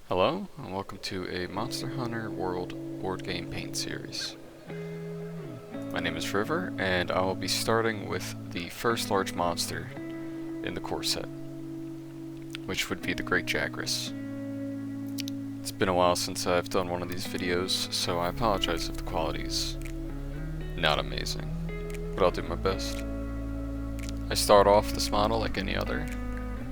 Hello, and welcome to a Monster Hunter World board game paint series. My name is River, and I will be starting with the first large monster in the core set, which would be the Great Jagras. It's been a while since I've done one of these videos, so I apologize if the quality's not amazing, but I'll do my best. I start off this model like any other.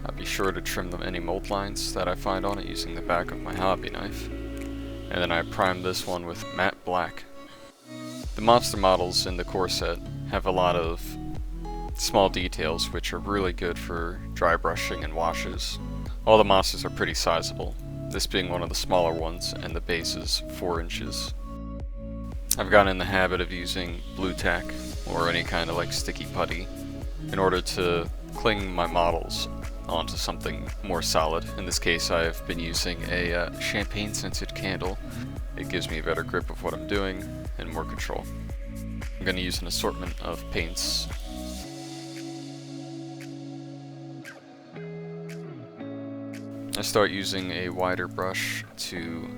I'll be sure to trim any mold lines that I find on it using the back of my hobby knife. And then I prime this one with matte black. The monster models in the core set have a lot of small details which are really good for dry brushing and washes. All the monsters are pretty sizable, this being one of the smaller ones, and the base is 4 inches. I've gotten in the habit of using blue tack or any kind of like sticky putty in order to cling my models onto something more solid. In this case, I've been using a champagne scented candle. It gives me a better grip of what I'm doing and more control. I'm going to use an assortment of paints. I start using a wider brush to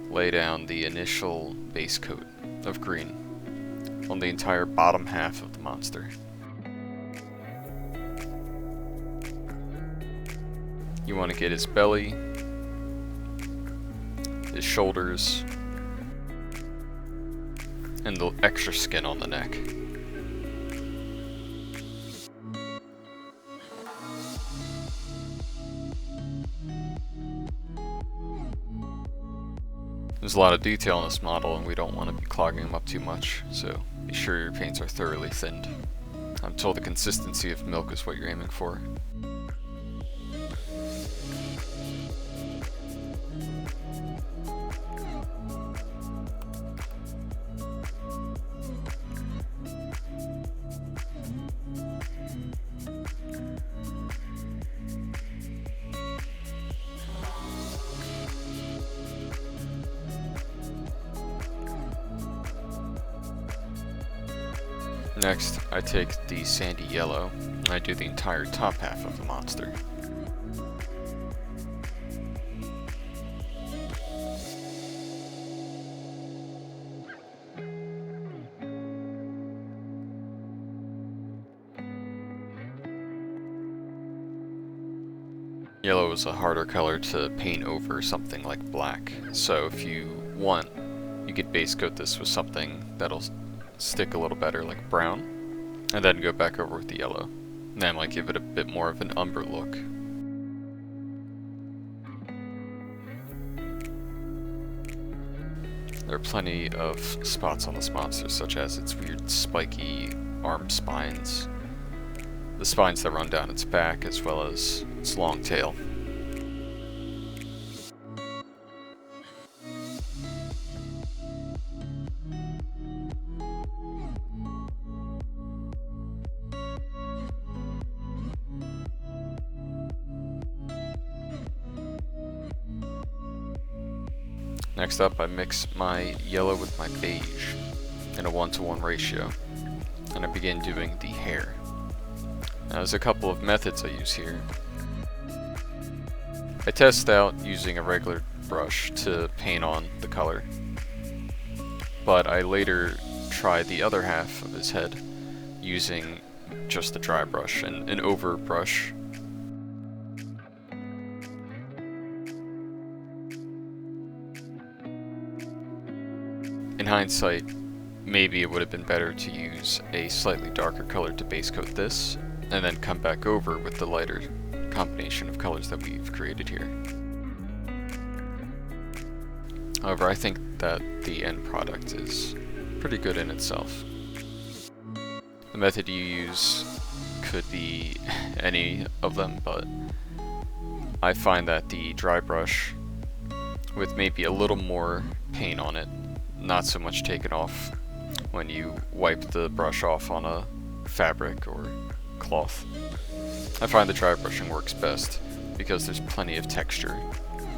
lay down the initial base coat of green on the entire bottom half of the monster. You want to get his belly, his shoulders, and the extra skin on the neck. There's a lot of detail in this model, and we don't want to be clogging them up too much, so be sure your paints are thoroughly thinned. I'm told the consistency of milk is what you're aiming for. Next, I take the sandy yellow, and I do the entire top half of the monster. Yellow is a harder color to paint over something like black, so if you want, you could base coat this with something that'll stick a little better, like brown, and then go back over with the yellow. And that might give it a bit more of an umber look. There are plenty of spots on this monster, such as its weird spiky arm spines, the spines that run down its back, as well as its long tail. Next up, I mix my yellow with my beige in a 1-to-1 ratio, and I begin doing the hair. Now, there's a couple of methods I use here. I test out using a regular brush to paint on the color, but I later try the other half of his head using just the dry brush and an over brush. In hindsight, maybe it would have been better to use a slightly darker color to base coat this, and then come back over with the lighter combination of colors that we've created here. However, I think that the end product is pretty good in itself. The method you use could be any of them, but I find that the dry brush, with maybe a little more paint on it, not so much taken off when you wipe the brush off on a fabric or cloth. I find the dry brushing works best because there's plenty of texture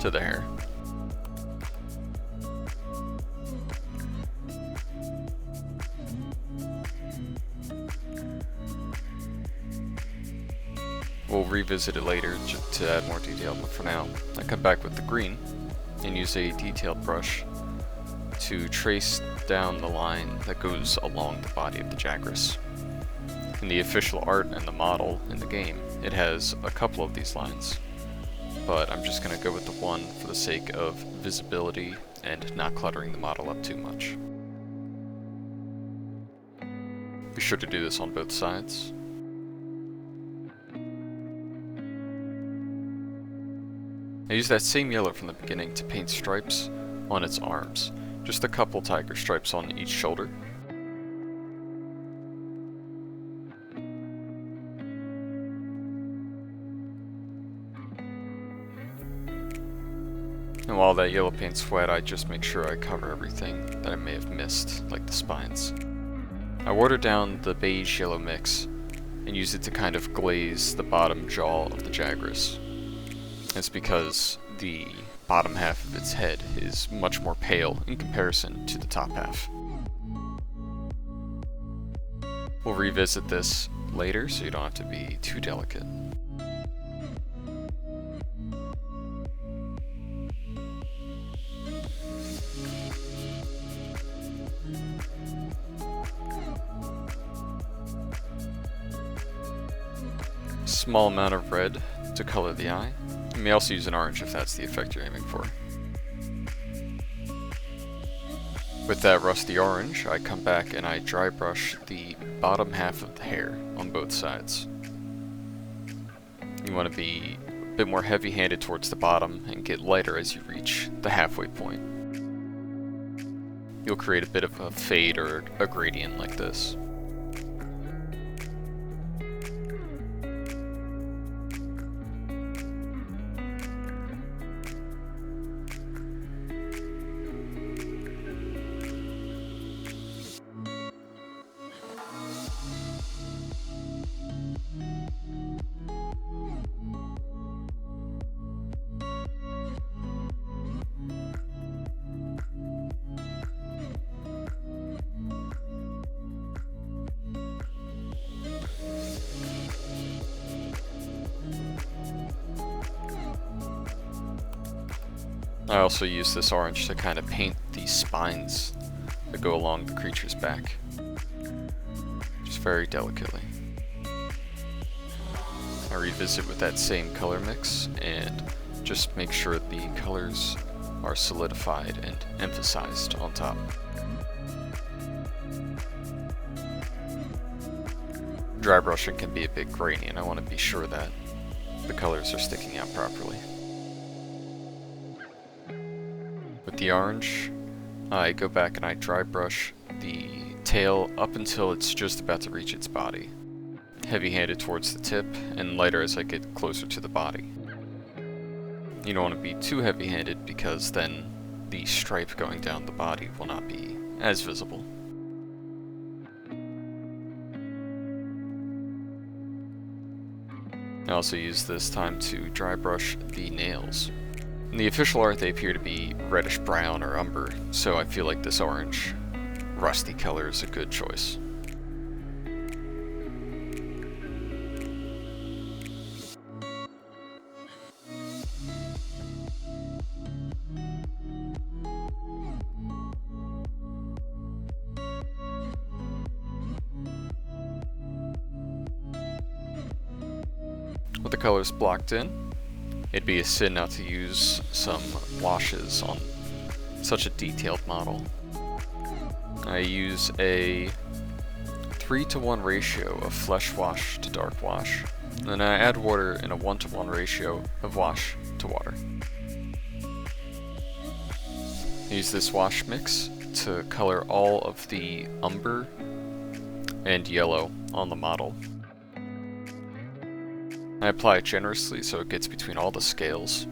to the hair. We'll revisit it later to add more detail, but for now, I come back with the green and use a detailed brush to trace down the line that goes along the body of the Jagras. In the official art and the model in the game, it has a couple of these lines, but I'm just going to go with the one for the sake of visibility and not cluttering the model up too much. Be sure to do this on both sides. I use that same yellow from the beginning to paint stripes on its arms, just a couple tiger stripes on each shoulder. And while that yellow paint's wet, I just make sure I cover everything that I may have missed, like the spines. I water down the beige-yellow mix and use it to kind of glaze the bottom jaw of the Jagras. It's because the bottom half of its head is much more pale in comparison to the top half. We'll revisit this later, so you don't have to be too delicate. Small amount of red to color the eye. You may also use an orange if that's the effect you're aiming for. With that rusty orange, I come back and I dry brush the bottom half of the hair on both sides. You want to be a bit more heavy-handed towards the bottom and get lighter as you reach the halfway point. You'll create a bit of a fade or a gradient like this. I also use this orange to kind of paint the spines that go along the creature's back, just very delicately. I revisit with that same color mix and just make sure the colors are solidified and emphasized on top. Dry brushing can be a bit grainy, and I want to be sure that the colors are sticking out properly. With the orange, I go back and I dry brush the tail up until it's just about to reach its body. Heavy-handed towards the tip, and lighter as I get closer to the body. You don't want to be too heavy-handed because then the stripe going down the body will not be as visible. I also use this time to dry brush the nails. In the official art they appear to be reddish brown or umber, so I feel like this orange, rusty color is a good choice. With the colors blocked in, it'd be a sin not to use some washes on such a detailed model. I use a 3:1 ratio of flesh wash to dark wash, and then I add water in a 1:1 ratio of wash to water. I use this wash mix to color all of the umber and yellow on the model. I apply it generously so it gets between all the scales.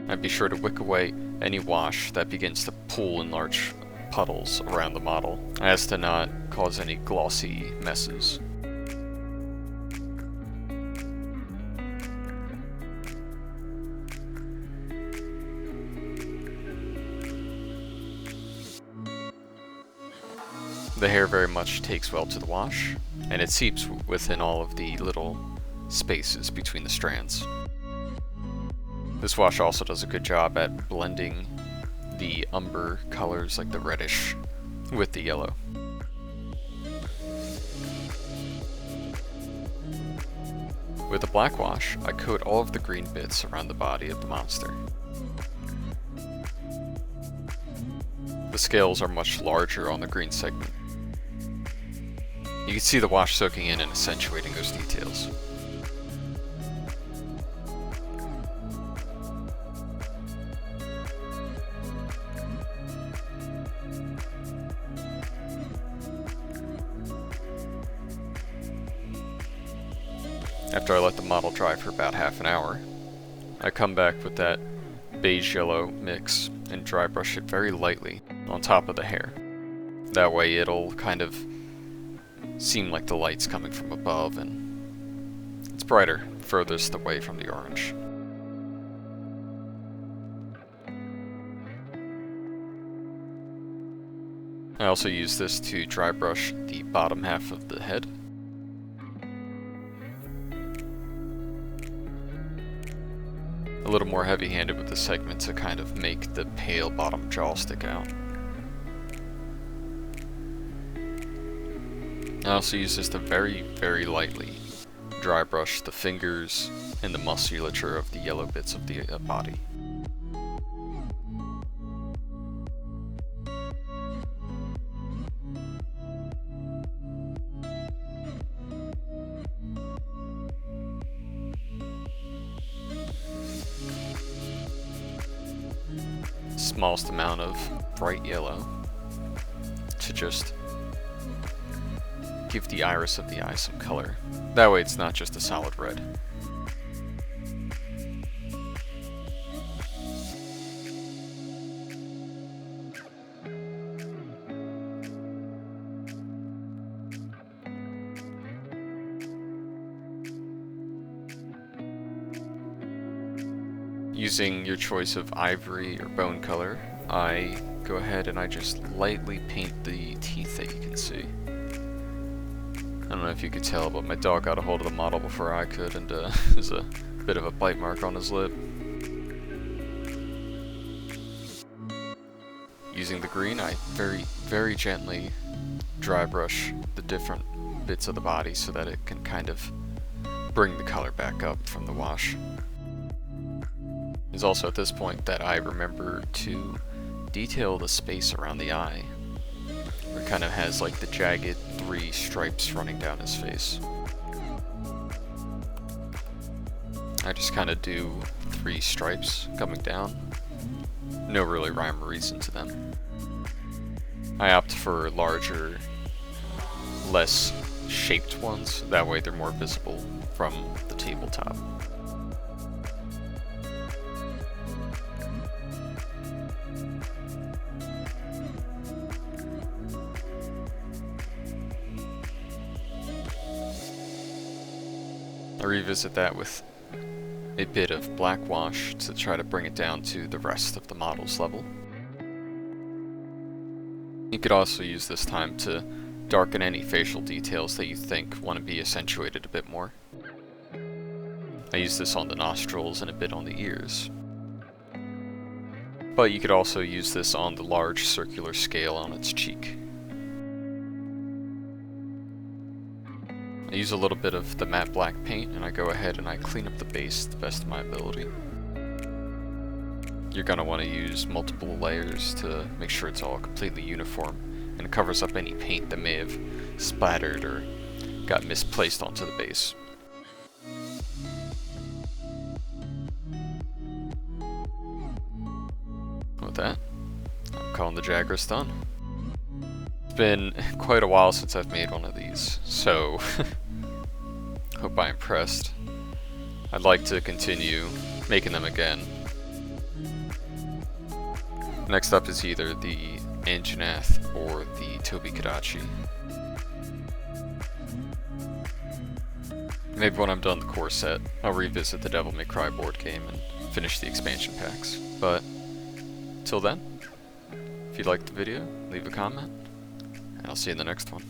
I'd be sure to wick away any wash that begins to pool in large puddles around the model, as to not cause any glossy messes. The hair very much takes well to the wash, and it seeps within all of the little spaces between the strands. This wash also does a good job at blending the umber colors, like the reddish, with the yellow. With the black wash, I coat all of the green bits around the body of the monster. The scales are much larger on the green segment. You can see the wash soaking in and accentuating those details. After I let the model dry for about half an hour, I come back with that beige yellow mix and dry brush it very lightly on top of the hair. That way it'll kind of seem like the light's coming from above and it's brighter furthest away from the orange. I also use this to dry brush the bottom half of the head. A little more heavy-handed with the segment to kind of make the pale bottom jaw stick out. I also use this to very, very lightly dry brush the fingers and the musculature of the yellow bits of the body. Smallest amount of bright yellow to just give the iris of the eye some color. That way it's not just a solid red. Using your choice of ivory or bone color, I go ahead and I just lightly paint the teeth that you can see. I don't know if you could tell, but my dog got a hold of the model before I could, and there's a bit of a bite mark on his lip. Using the green, I very, very gently dry brush the different bits of the body so that it can kind of bring the color back up from the wash. It's also at this point that I remember to detail the space around the eye, where it kind of has like the jagged 3 stripes running down his face. I just kind of do 3 stripes coming down. No really rhyme or reason to them. I opt for larger, less shaped ones, that way they're more visible from the tabletop. I revisit that with a bit of black wash to try to bring it down to the rest of the model's level. You could also use this time to darken any facial details that you think want to be accentuated a bit more. I use this on the nostrils and a bit on the ears. But you could also use this on the large circular scale on its cheek. I use a little bit of the matte black paint and I go ahead and I clean up the base to the best of my ability. You're going to want to use multiple layers to make sure it's all completely uniform and it covers up any paint that may have splattered or got misplaced onto the base. With that, I'm calling the Jagras done. It's been quite a while since I've made one of these, so hope I impressed. I'd like to continue making them again. Next up is either the Anjanath or the Toby Kadachi. Maybe when I'm done the core set, I'll revisit the Devil May Cry board game and finish the expansion packs. But till then, if you liked the video, leave a comment, and I'll see you in the next one.